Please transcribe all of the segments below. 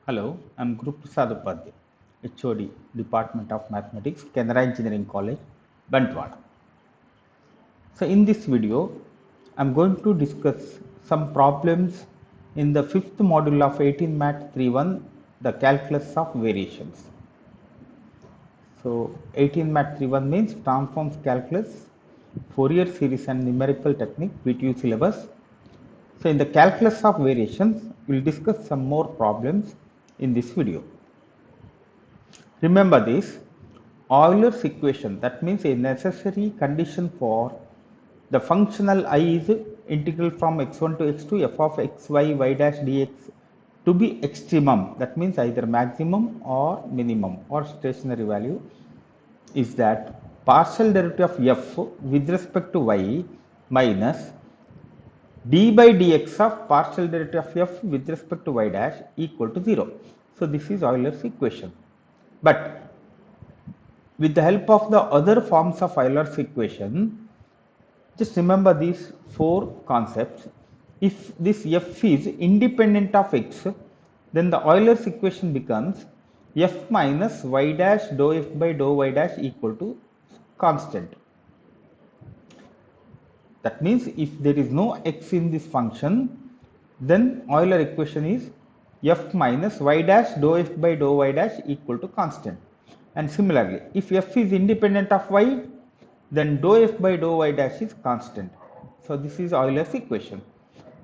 Hello, I'm Guruprasad Upadhya, H.O.D, Dept. of Mathematics, Canara Engineering College, Bantwada. So in this video, I'm going to discuss some problems in the fifth module of 18MAT31, the calculus of variations. So 18MAT31 means transforms calculus, Fourier series and numerical technique, PTU syllabus. So in the calculus of variations, we'll discuss some more problems in this video. Remember this Euler's equation, that means a necessary condition for the functional I is integral from x1 to x2 f of x y dash dx to be extremum, that means either maximum or minimum or stationary value, is that partial derivative of f with respect to y minus d by dx of partial derivative of f with respect to y dash equal to 0. So this is Euler's equation. But with the help of the other forms of Euler's equation, just remember these four concepts. If this f is independent of x, then the Euler's equation becomes f minus y dash dou f by dou y dash equal to constant. That means if there is no x in this function, then Euler equation is f minus y dash dou f by dou y dash equal to constant. And similarly, if f is independent of y, then dou f by dou y dash is constant. So this is Euler's equation.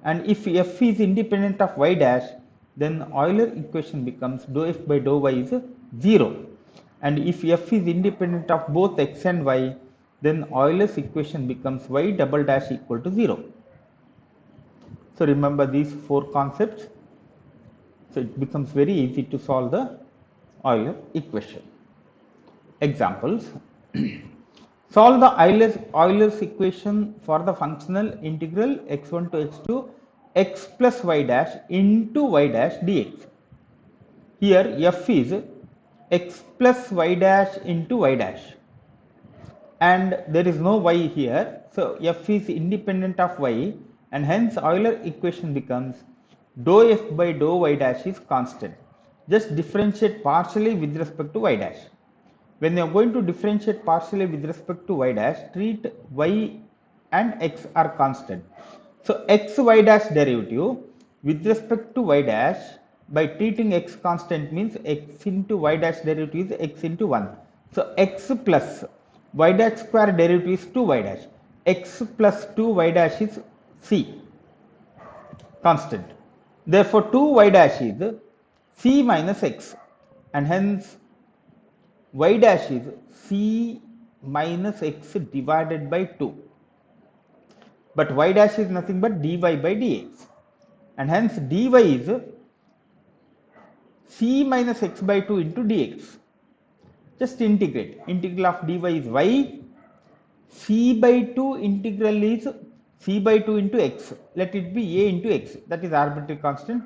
And if f is independent of y dash, then Euler equation becomes dou f by dou y is 0. And if f is independent of both x and y, then Euler's equation becomes y double dash equal to 0. So remember these four concepts. So it becomes very easy to solve the Euler equation. Examples. Solve the Euler's equation for the functional integral x1 to x2 x plus y dash into y dash dx. Here f is x plus y dash into y dash, and there is no y here, so f is independent of y, and hence Euler equation becomes dou f by dou y dash is constant. Just differentiate partially with respect to y dash. When you are going to differentiate partially with respect to y dash, treat y and x are constant. So x y dash derivative with respect to y dash by treating x constant means x into y dash derivative is x into 1. So x plus y dash square derivative is 2y dash. X plus 2y dash is c, constant. Therefore 2y dash is c minus x, and hence y dash is c minus x divided by 2. But y dash is nothing but dy by dx, and hence dy is c minus x by 2 into dx. Just integrate. Integral of dy is y. C by 2 integral is c by 2 into x. Let it be a into x. That is arbitrary constant.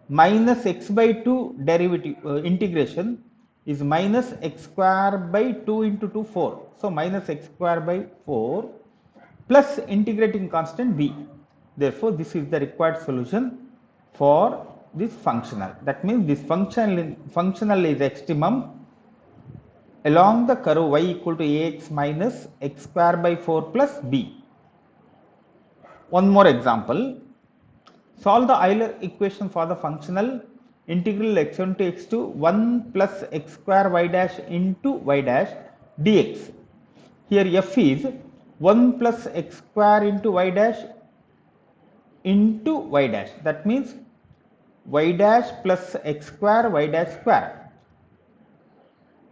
Minus x by 2 derivative integration is minus x square by 2 into 2, 4. So minus x square by 4 plus integrating constant b. Therefore, this is the required solution for this functional. That means this functional is extremum along the curve y equal to ax minus x square by 4 plus b. One more example. Solve the Euler equation for the functional integral x1 to x2 1 plus x square y dash into y dash dx. Here f is 1 plus x square into y dash into y dash. That means y dash plus x square y dash square.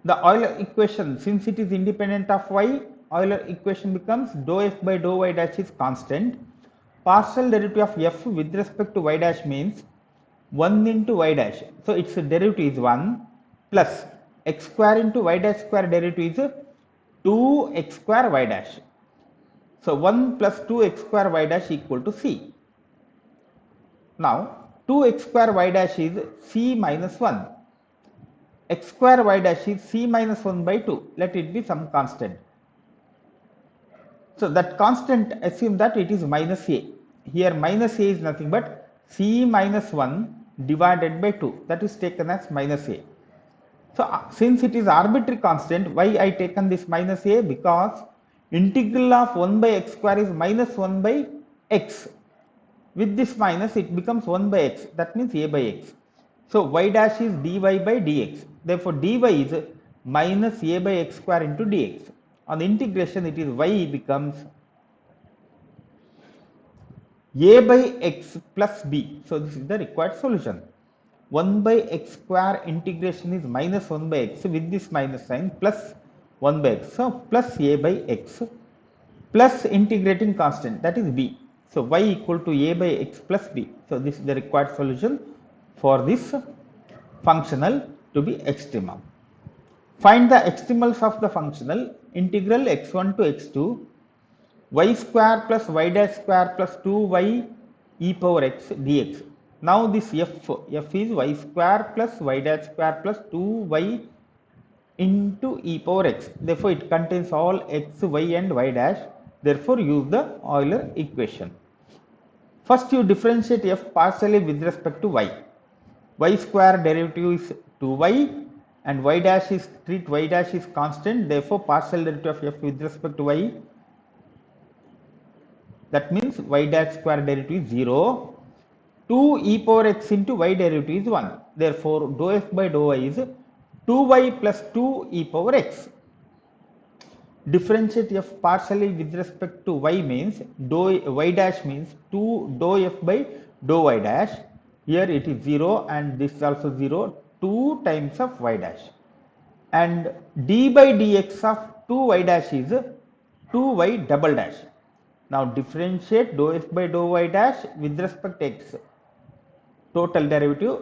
The Euler equation, since it is independent of y, Euler equation becomes dou f by dou y dash is constant. Partial derivative of f with respect to y dash means 1 into y dash. So its derivative is 1 plus x square into y dash square derivative is 2x square y dash. So 1 plus 2x square y dash equal to c. Now 2x square y dash is c minus 1. X square y dash is c minus 1 by 2. Let it be some constant. So that constant, assume that it is minus a. Here minus a is nothing but c minus 1 divided by 2, that is taken as minus a. So since it is arbitrary constant, why I taken this minus a? Because integral of 1 by x square is minus 1 by x. With this minus it becomes 1 by x, that means a by x. So y dash is dy by dx. Therefore dy is minus a by x square into dx. On the integration it is y becomes a by x plus b. So this is the required solution. 1 by x square integration is minus 1 by x with this minus sign plus 1 by x. So plus a by x plus integrating constant, that is b. So y equal to a by x plus b. So this is the required solution for this functional to be extremum. Find the extremals of the functional integral x1 to x2 y square plus y dash square plus 2y e power x dx. Now this f is y square plus y dash square plus 2y into e power x. Therefore it contains all x, y and y dash. Therefore use the Euler equation. First you differentiate f partially with respect to y. Y square derivative is 2y and y dash is treat y dash is constant. Therefore partial derivative of f with respect to y, that means y dash square derivative is 0. 2 e power x into y derivative is 1. Therefore dou f by dou y is 2y plus 2 e power x. Differentiate f partially with respect to y means dou y dash means 2 dou f by dou y dash. Here it is 0 and this is also 0, 2 times of y dash. And d by dx of 2y dash is 2y double dash. Now differentiate dou f by dou y dash with respect to x. Total derivative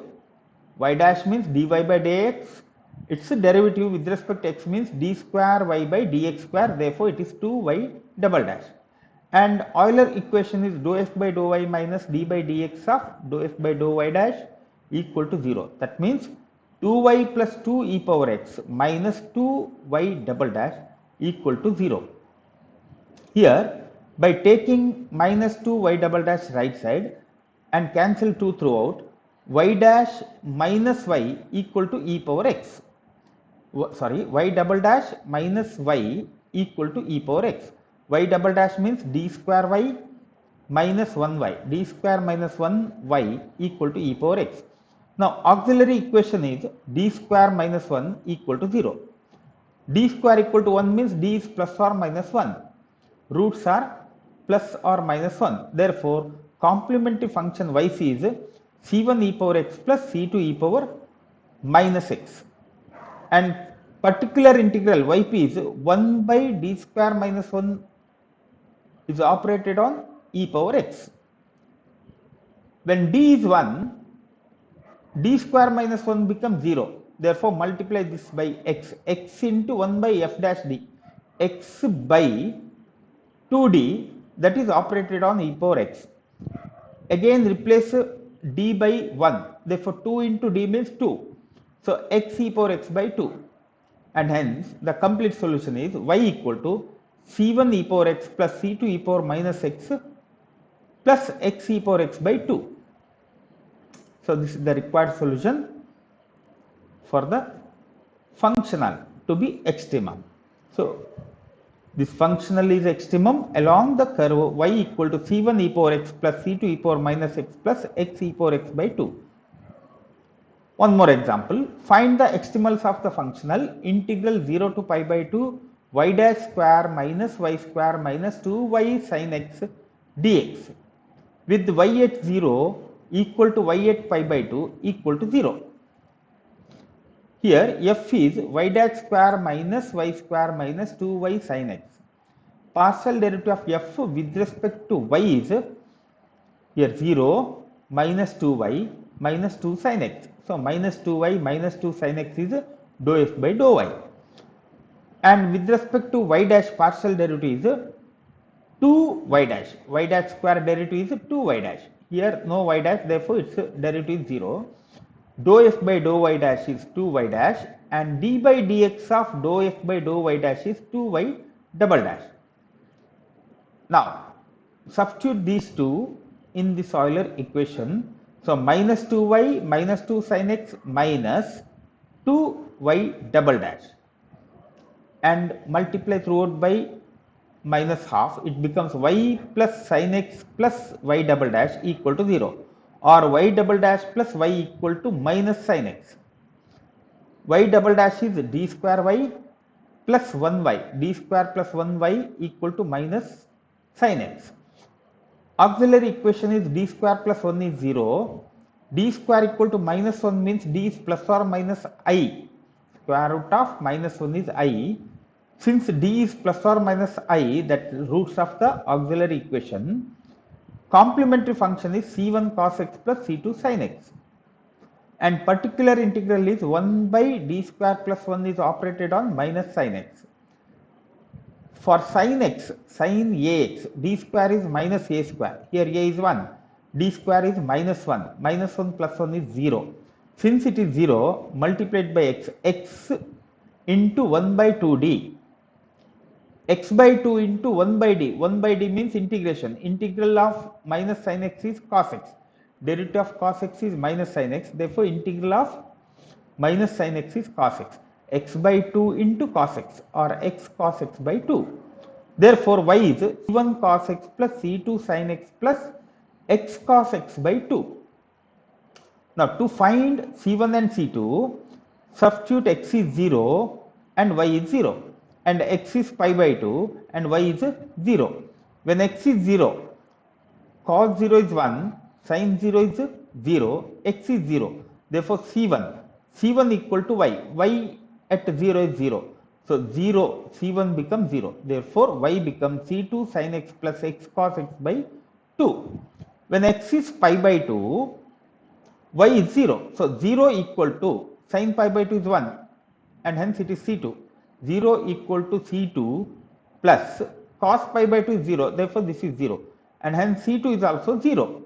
y dash means dy by dx. Its derivative with respect to x means d square y by dx square. Therefore it is 2y double dash. And Euler equation is dou f by dou y minus d by dx of dou f by dou y dash equal to 0. That means 2y plus 2 e power x minus 2y double dash equal to 0. Here by taking minus 2y double dash right side and cancel 2 throughout, y dash minus y equal to e power x. Sorry, y double dash minus y equal to e power x. Y double dash means d square y minus 1y. d square minus 1y equal to e power x. Now auxiliary equation is d square minus 1 equal to 0. D square equal to 1 means d is plus or minus 1. Roots are plus or minus 1. Therefore, complementary function yc is c1 e power x plus c2 e power minus x. And particular integral yp is 1 by d square minus 1 is operated on e power x. When d is 1, d square minus 1 becomes 0. Therefore, multiply this by x. X into 1 by f dash d. X by 2d, that is operated on e power x. Again replace d by 1. Therefore, 2 into d means 2. So, x e power x by 2. And hence, the complete solution is y equal to c1 e power x plus c2 e power minus x plus x e power x by 2. So, this is the required solution for the functional to be extremum. So, this functional is extremum along the curve y equal to c1 e power x plus c2 e power minus x plus x e power x by 2. One more example. Find the extremals of the functional integral 0 to pi by 2 y dash square minus y square minus 2y sin x dx with y at 0 equal to y at pi by 2 equal to 0. Here f is y dash square minus y square minus 2y sin x. Partial derivative of f with respect to y is here 0 minus 2y minus 2 sin x. So minus 2y minus 2 sin x is dou f by dou y. And with respect to y dash partial derivative is 2y dash. Y dash square derivative is 2y dash. Here no y dash, therefore its derivative is 0. Dou f by dou y dash is 2y dash and d by dx of dou f by dou y dash is 2y double dash. Now substitute these two in this Euler equation. So minus 2y minus 2 sin x minus 2y double dash, and multiply throughout by minus half, it becomes y plus sin x plus y double dash equal to 0, or y double dash plus y equal to minus sin x. Y double dash is d square y plus 1y, d square plus 1y equal to minus sin x. Auxiliary equation is d square plus 1 is 0, d square equal to minus 1 means d is plus or minus I, square root of minus 1 is I. Since d is plus or minus I, that roots of the auxiliary equation, complementary function is c1 cos x plus c2 sin x. And particular integral is 1 by d square plus 1 is operated on minus sin x. For sin x, sin ax, d square is minus a square. Here a is 1, d square is minus 1. Minus 1 plus 1 is 0. Since it is 0, multiplied by x, x into 1 by 2d. X by 2 into 1 by d. 1 by d means integration. Integral of minus sin x is cos x. Derivative of cos x is minus sin x. Therefore, integral of minus sin x is cos x. X by 2 into cos x, or x cos x by 2. Therefore, y is c1 cos x plus c2 sin x plus x cos x by 2. Now, to find c1 and c2, substitute x is 0 and y is 0, and x is pi by 2 and y is 0. When x is 0, cos 0 is 1, sin 0 is 0, x is 0. Therefore, c1 equal to y at 0 is 0. So, 0, c1 becomes 0. Therefore, y becomes c2 sin x plus x cos x by 2. When x is pi by 2, y is 0. So, 0 equal to sin pi by 2 is 1, and hence it is c2. 0 equal to c2 plus cos pi by 2 is 0. Therefore, this is 0, and hence c2 is also 0.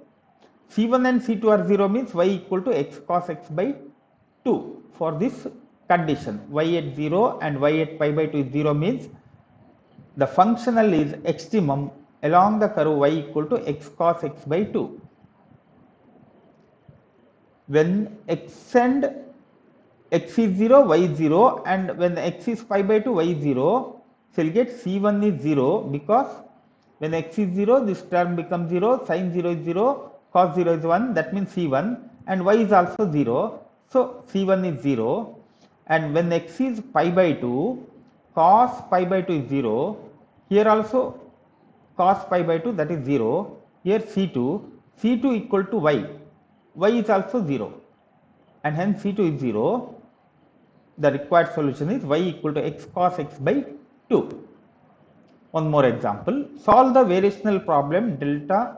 c1 and c2 are 0 means y equal to x cos x by 2. For this condition, y at 0 and y at pi by 2 is 0 means the functional is extremum along the curve y equal to x cos x by 2. When x and x is 0, y is 0, and when x is pi by 2, y is 0, so you will get c1 is 0, because when x is 0, this term becomes 0, sin 0 is 0, cos 0 is 1, that means c1, and y is also 0, so c1 is 0. And when x is pi by 2, cos pi by 2 is 0, here also cos pi by 2, that is 0, here c2 equal to y is also 0, and hence c2 is 0. The required solution is y equal to x cos x by 2. One more example, solve the variational problem delta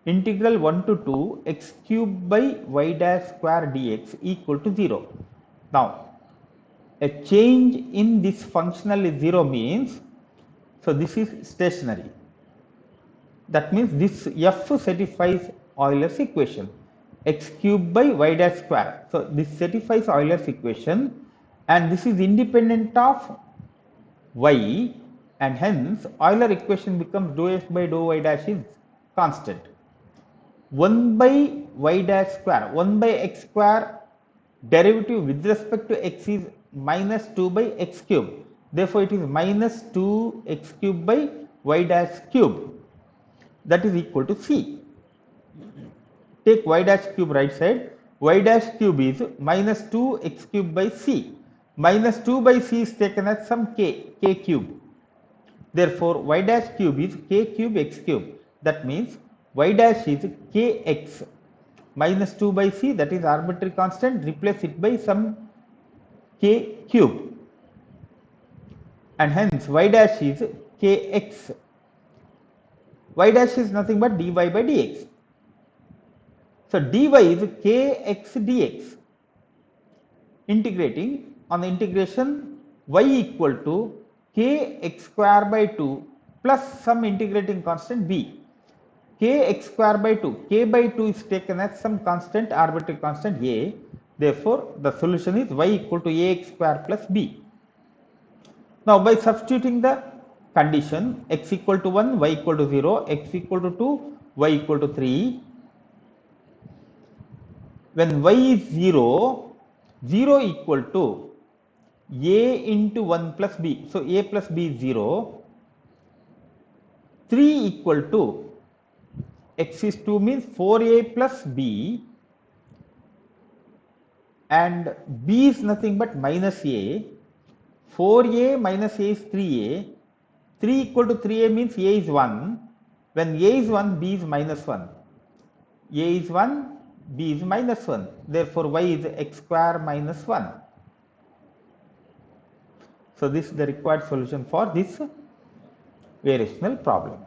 integral 1 to 2 x cube by y dash square dx equal to 0. Now, a change in this functional is 0 means, so this is stationary. That means this f satisfies Euler's equation, x cube by y dash square. So, this satisfies Euler's equation, and this is independent of y, and hence Euler equation becomes dou f by dou y dash is constant. 1 by y dash square, 1 by x square derivative with respect to x is minus 2 by x cube. Therefore, it is minus 2 x cube by y dash cube, that is equal to c. Take y dash cube right side, y dash cube is minus 2 x cube by c. Minus 2 by c is taken as some k cube. Therefore, y dash cube is k cube x cube. That means y dash is kx. Minus 2 by c, that is arbitrary constant, replace it by some k cube, and hence y dash is kx. Y dash is nothing but dy by dx. So, dy is kx dx. Integrating, on the integration, y equal to kx square by 2 plus some integrating constant b. Kx square by 2, k by 2 is taken as some constant, arbitrary constant a. Therefore, the solution is y equal to ax square plus b. Now, by substituting the condition x equal to 1, y equal to 0, x equal to 2, y equal to 3, When y is 0, 0 equal to a into 1 plus b. So a plus b is 0. 3 equal to x is 2 means 4a plus b, and b is nothing but minus a. 4a minus a is 3a. 3 equal to 3a means a is 1. When a is 1, b is minus 1. A is 1, b is minus 1. Therefore, y is x square minus 1. So, this is the required solution for this variational problem.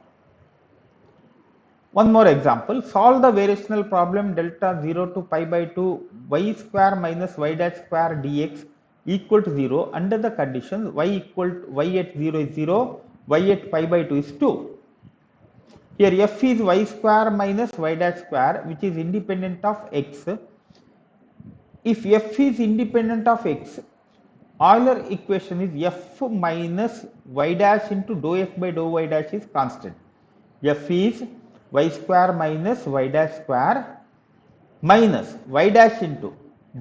One more example, solve the variational problem delta 0 to pi by 2 y square minus y dash square dx equal to 0 under the conditions y equal to y at 0 is 0, y at pi by 2 is 2. Here f is y square minus y dash square, which is independent of x. If f is independent of x, Euler equation is f minus y dash into dou f by dou y dash is constant. F is y square minus y dash square minus y dash into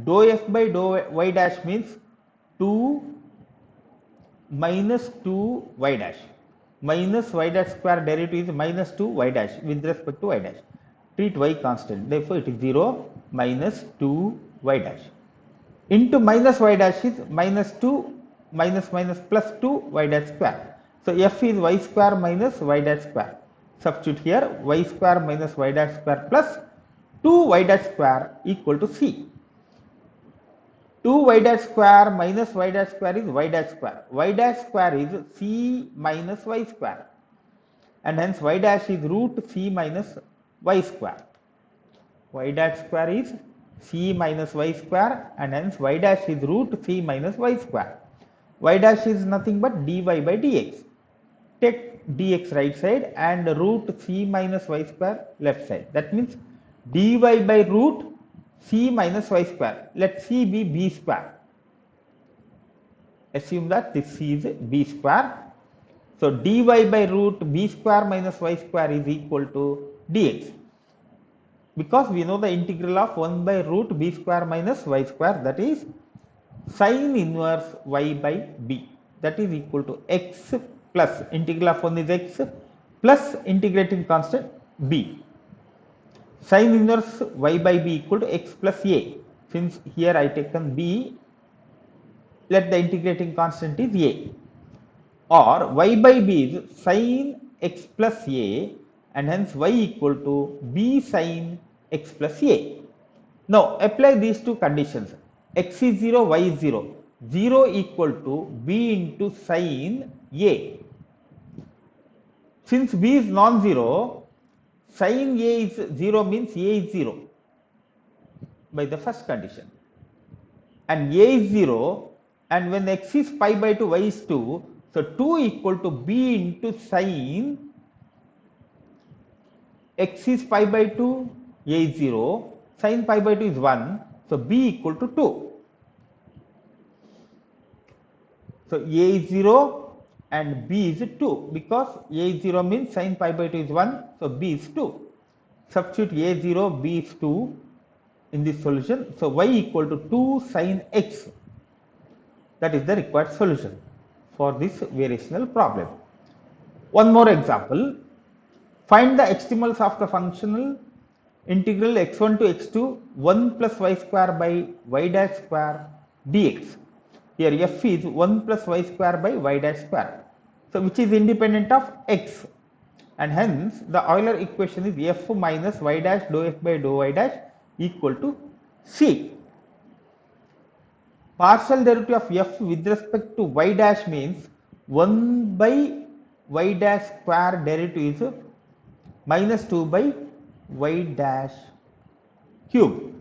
dou f by dou y dash means 2 minus 2 y dash. Minus y dash square derivative is minus 2 y dash with respect to y dash. Treat y constant. Therefore, it is 0 minus 2 y dash. Into minus y dash is minus 2 minus minus plus 2 y dash square. So, f is y square minus y dash square. Substitute here y square minus y dash square plus 2 y dash square equal to c. 2 y dash square minus y dash square is y dash square. Y dash square is c minus y square, and hence y dash is root c minus y square. Y dash square is c minus y square, and hence y dash is root c minus y square. Y dash is nothing but dy by dx. Take dx right side and root c minus y square left side. That means dy by root c minus y square. Let c be b square. Assume that this c is b square. So dy by root b square minus y square is equal to dx. Because we know the integral of 1 by root b square minus y square, that is sin inverse y by b, that is equal to x plus integral of 1 is x plus integrating constant b. Sin inverse y by b equal to x plus a. Since here I taken b, let the integrating constant is a, or y by b is sin x plus a, and hence y equal to b sin x plus a. Now apply these two conditions. X is 0, y is 0. 0 equal to b into sin a. Since b is non-zero, sin a is 0 means a is 0 by the first condition. And a is 0, and when x is pi by 2, y is 2. So 2 equal to b into sin x is pi by 2, a is 0, sin pi by 2 is 1, so b equal to 2. So a is 0 and b is 2, because a is 0 means sin pi by 2 is 1, so b is 2. Substitute a is 0, b is 2 in this solution. So y equal to 2 sin x. That is the required solution for this variational problem. One more example. Find the extremals of the functional integral x1 to x2 1 plus y square by y dash square dx. Here f is 1 plus y square by y dash square. So which is independent of x, and hence the Euler equation is f minus y dash dou f by dou y dash equal to c. Partial derivative of f with respect to y dash means 1 by y dash square derivative is minus 2 by y dash cube.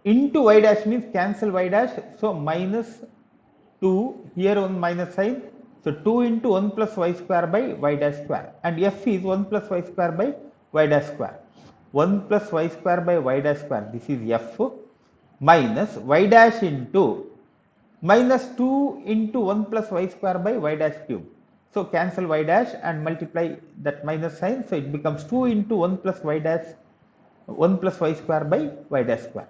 Into y dash means cancel y dash, so minus 2, here one minus sign, so 2 into 1 plus y square by y dash square, and f is 1 plus y square by y dash square. 1 plus y square by y dash square, this is f, minus y dash into minus 2 into 1 plus y square by y dash cube. So cancel y dash and multiply that minus sign, so it becomes 2 into 1 plus y dash 1 plus y square by y dash square.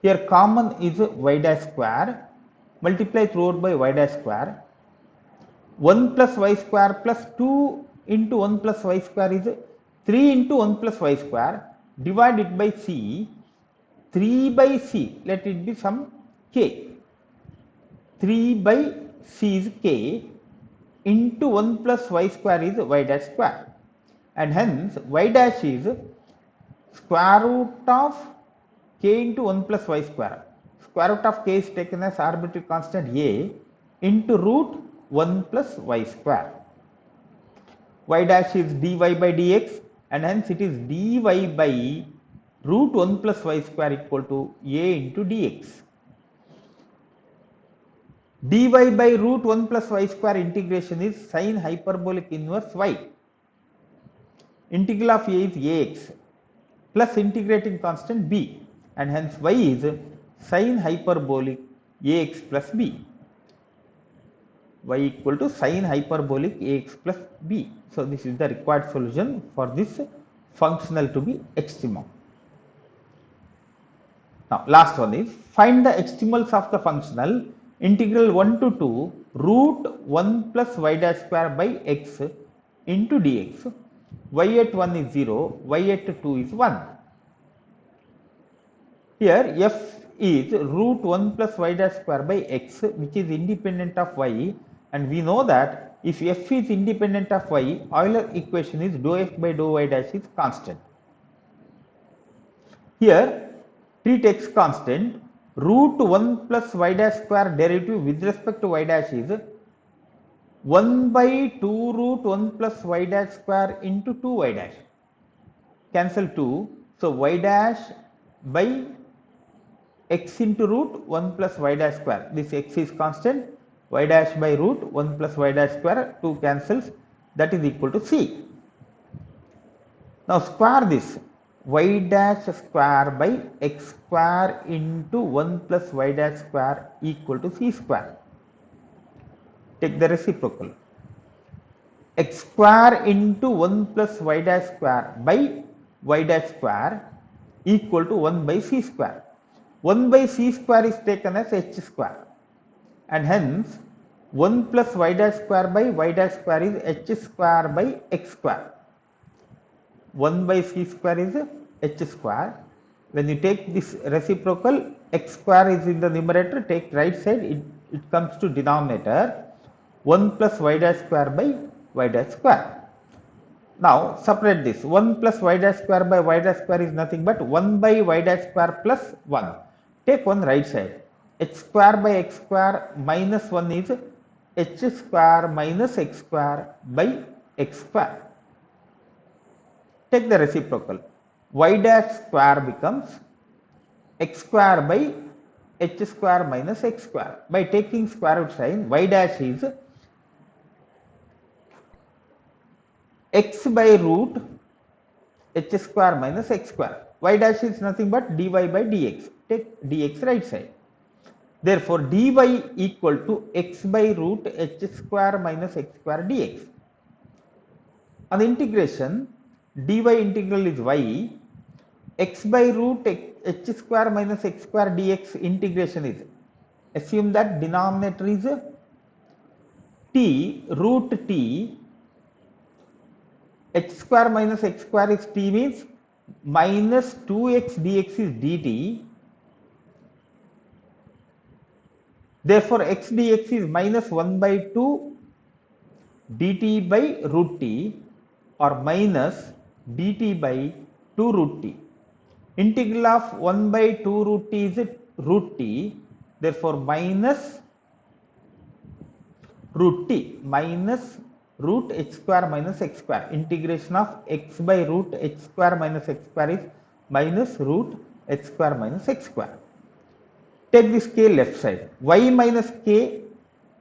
Here common is y dash square, multiply throughout by y dash square. 1 plus y square plus 2 into 1 plus y square is 3 into 1 plus y square, divide it by c, 3 by c, let it be some k. 3 by c is k into 1 plus y square is y dash square, and hence y dash is square root of k into 1 plus y square. Square root of k is taken as arbitrary constant a into root 1 plus y square. Y dash is dy by dx, and hence it is dy by root 1 plus y square equal to a into dx. Dy by root 1 plus y square integration is sine hyperbolic inverse y. Integral of a is ax plus integrating constant b, and hence y is sine hyperbolic ax plus b. Y equal to sine hyperbolic ax plus b. So this is the required solution for this functional to be extremum. Now last one is find the extremals of the functional integral 1 to 2 root 1 plus y dash square by x into dx. Y at 1 is 0, y at 2 is 1. Here f is root 1 plus y dash square by x, which is independent of y, and we know that if f is independent of y, Euler equation is dou f by dou y dash is constant. Here treat x constant, root 1 plus y dash square derivative with respect to y dash is 1 by 2 root 1 plus y dash square into 2y dash. Cancel 2, so y dash by x into root 1 plus y dash square. This x is constant, y dash by root 1 plus y dash square, 2 cancels, that is equal to c. Now square this, y dash square by x square into 1 plus y dash square equal to c square. Take the reciprocal. X square into 1 plus y dash square by y dash square equal to 1 by c square. 1 by c square is taken as h square, and hence 1 plus y dash square by y dash square is h square by x square. 1 by c square is h square. When you take this reciprocal, x square is in the numerator, take right side, it comes to denominator, 1 plus y dash square by y dash square. Now separate this, 1 plus y dash square by y dash square is nothing but 1 by y dash square plus 1. Take one right side, h square by x square minus 1 is h square minus x square by x square. Take the reciprocal, y dash square becomes x square by h square minus x square. By taking square root sign, y dash is x by root h square minus x square. Y dash is nothing but dy by dx. Take dx right side. Therefore, dy equal to x by root h square minus x square dx. On the integration, dy integral is y, x by root h square minus x square dx integration is, assume that denominator is t, root t, h square minus x square is t means minus 2x dx is dt. Therefore, x dx is minus 1 by 2 dt by root t or minus dt by 2 root t. Integral of 1 by 2 root t is root t. Therefore, minus root t minus root h square minus x square. Integration of x by root h square minus x square is minus root h square minus x square. Take this k left side, y minus k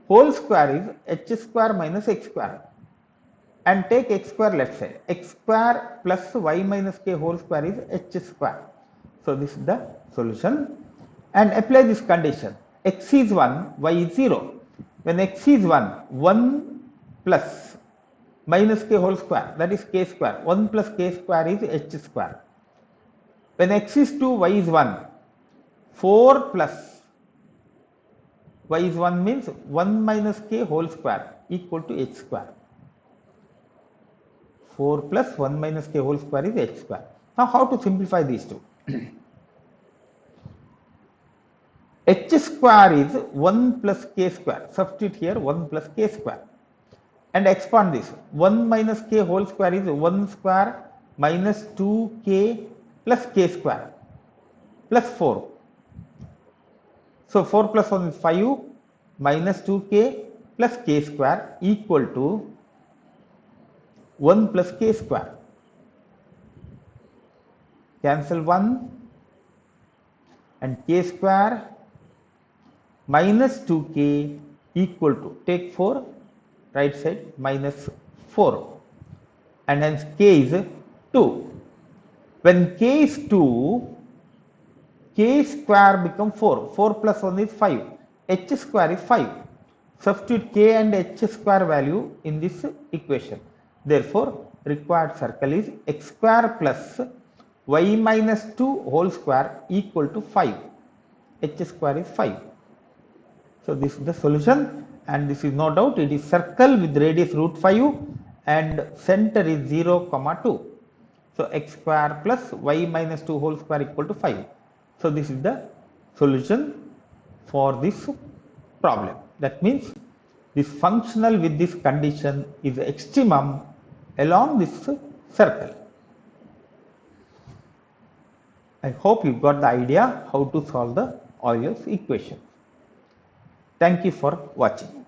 whole square is h square minus x square, and take x square left side, x square plus y minus k whole square is h square. So this is the solution, and apply this condition, x is 1, y is 0. When x is 1, 1 plus minus k whole square, that is k square, 1 plus k square is h square. When x is 2, y is 1, 4 plus y is 1 means 1 minus k whole square equal to h square. 4 plus 1 minus k whole square is h square. Now, how to simplify these two? H square is 1 plus k square. Substitute here 1 plus k square. And expand this. 1 minus k whole square is 1 square minus 2k plus k square plus 4. So 4 plus 1 is 5 minus 2k plus k square equal to 1 plus k square. Cancel 1 and k square minus 2k equal to, take 4, right side minus 4, and hence k is 2. When k is 2, k square become 4. 4 plus 1 is 5. H square is 5. Substitute k and h square value in this equation. Therefore, required circle is x square plus y minus 2 whole square equal to 5. H square is 5. So, this is the solution, and this is no doubt it is circle with radius root 5 and center is 0, 2. So, x square plus y minus 2 whole square equal to 5. So, this is the solution for this problem. That means this functional with this condition is extremum along this circle. I hope you got the idea how to solve the Euler's equation. Thank you for watching.